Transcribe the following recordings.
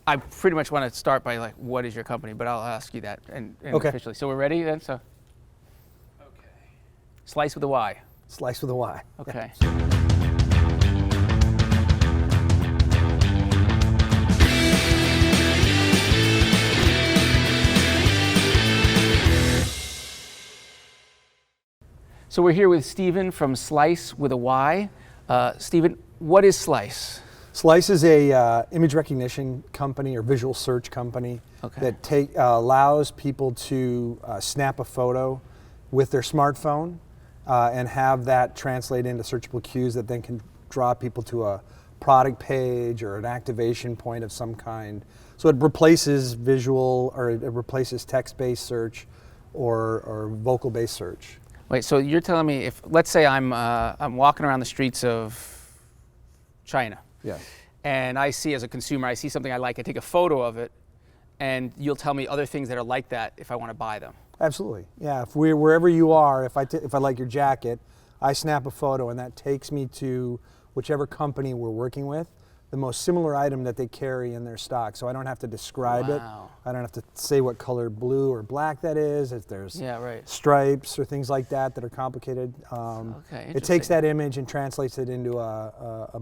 I pretty much want to start by like, what is your company? But I'll ask you that and Okay. officially. So we're ready then? So. Okay. Slyce with a Y. Slyce with a Y. Okay. So we're here with Steven from Slyce with a Y. Steven, what is Slyce? Slyce is a image recognition company or visual search company that allows people to snap a photo with their smartphone and have that translate into searchable cues that then can draw people to a product page or an activation point of some kind. So it replaces visual, or it replaces text-based search or vocal-based search. Wait, so you're telling me if, let's say I'm walking around the streets of China. Yes. And I see, as a consumer, I see something I like, I take a photo of it, and you'll tell me other things that are like that if I want to buy them. Absolutely, yeah. If wherever you are, if I like your jacket, I snap a photo and that takes me to whichever company we're working with, the most similar item that they carry in their stock. So I don't have to describe it. I don't have to say what color blue or black that is, if there's stripes or things like that that are complicated. It takes that image and translates it into a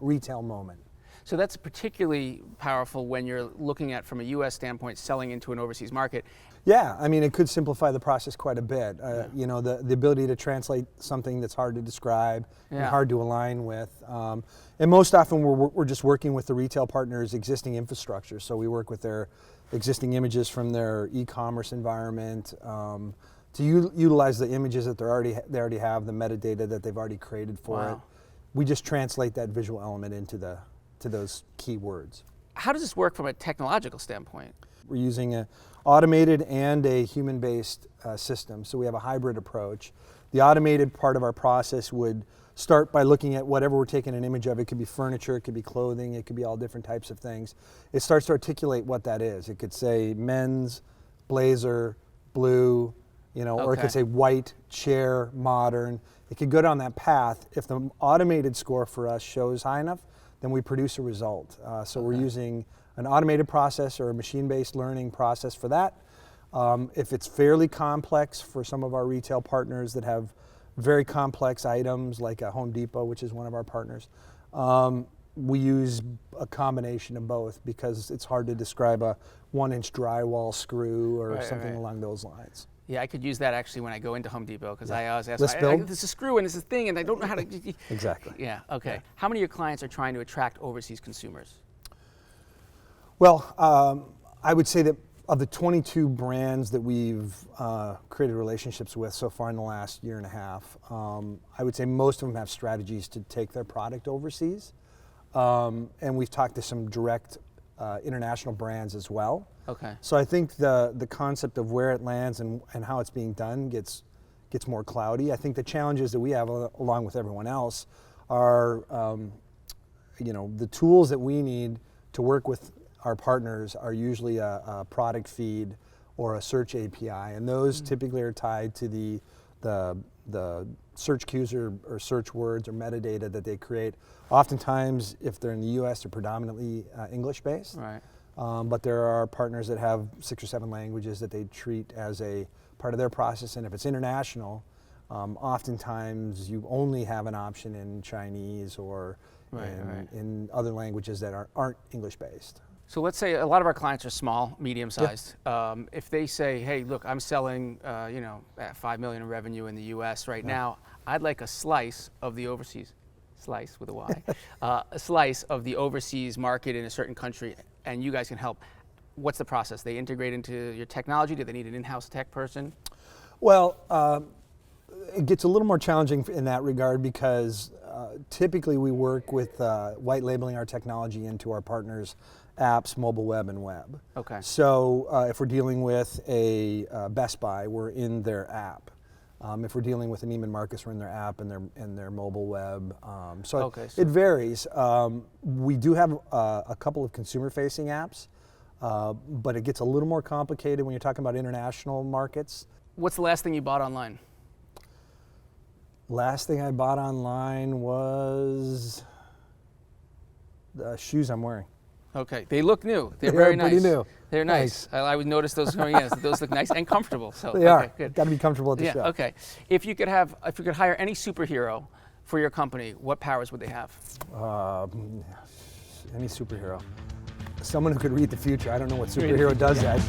retail moment. So that's particularly powerful when you're looking at, from a U.S. standpoint, selling into an overseas market. Yeah, I mean, it could simplify the process quite a bit. You know, the ability to translate something that's hard to describe and hard to align with. And most often we're just working with the retail partner's existing infrastructure. So we work with their existing images from their e-commerce environment to utilize the images that they already have, the metadata that they've already created for it. We just translate that visual element into those keywords. How does this work from a technological standpoint? We're using an automated and a human-based system, so we have a hybrid approach. The automated part of our process would start by looking at whatever we're taking an image of. It could be furniture, it could be clothing, it could be all different types of things. It starts to articulate what that is. It could say men's, blazer, blue, you know, or it could say white, chair, modern. It could go down that path. If the automated score for us shows high enough, then we produce a result. So we're using an automated process or a machine-based learning process for that. If it's fairly complex for some of our retail partners that have very complex items, like a Home Depot, which is one of our partners, we use a combination of both because it's hard to describe a 1-inch drywall screw or something along those lines. Yeah, I could use that actually when I go into Home Depot because I always ask, this is a screw and this is a thing and I don't know how to... Exactly. Yeah, okay. Yeah. How many of your clients are trying to attract overseas consumers? Well, I would say that of the 22 brands that we've created relationships with so far in the last year and a half, I would say most of them have strategies to take their product overseas. And we've talked to some direct international brands as well. Okay. So I think the concept of where it lands and how it's being done gets more cloudy. I think the challenges that we have, along with everyone else, are you know, the tools that we need to work with our partners are usually a product feed or a search API, and those typically are tied to the search cues or search words or metadata that they create. Oftentimes, if they're in the U.S., they're predominantly English-based. Right. But there are partners that have 6 or 7 languages that they treat as a part of their process, and if it's international, oftentimes you only have an option in Chinese or in other languages that aren't English-based. So let's say a lot of our clients are small, medium-sized. If they say, hey, look, I'm selling you know, at $5 million in revenue in the U.S. right now, I'd like a slice of the overseas, Slyce with a Y, a slice of the overseas market in a certain country, and you guys can help. What's the process? They integrate into your technology? Do they need an in-house tech person? Well, it gets a little more challenging in that regard because typically we work with white labeling our technology into our partners' apps, mobile web, and web. Okay. So if we're dealing with a Best Buy, we're in their app. If we're dealing with an Neiman Marcus, we're in their app and their mobile web. So it varies. We do have a couple of consumer-facing apps, but it gets a little more complicated when you're talking about international markets. What's the last thing you bought online? Last thing I bought online was the shoes I'm wearing. Okay, they look new. They're They very are nice. pretty new. They're nice. I would notice those coming in. Those look nice and comfortable. So They are. okay, good. Got to be comfortable at the Yeah. show. Okay. If you could hire any superhero for your company, what powers would they have? Any superhero. Someone who could read the future. I don't know what superhero does that.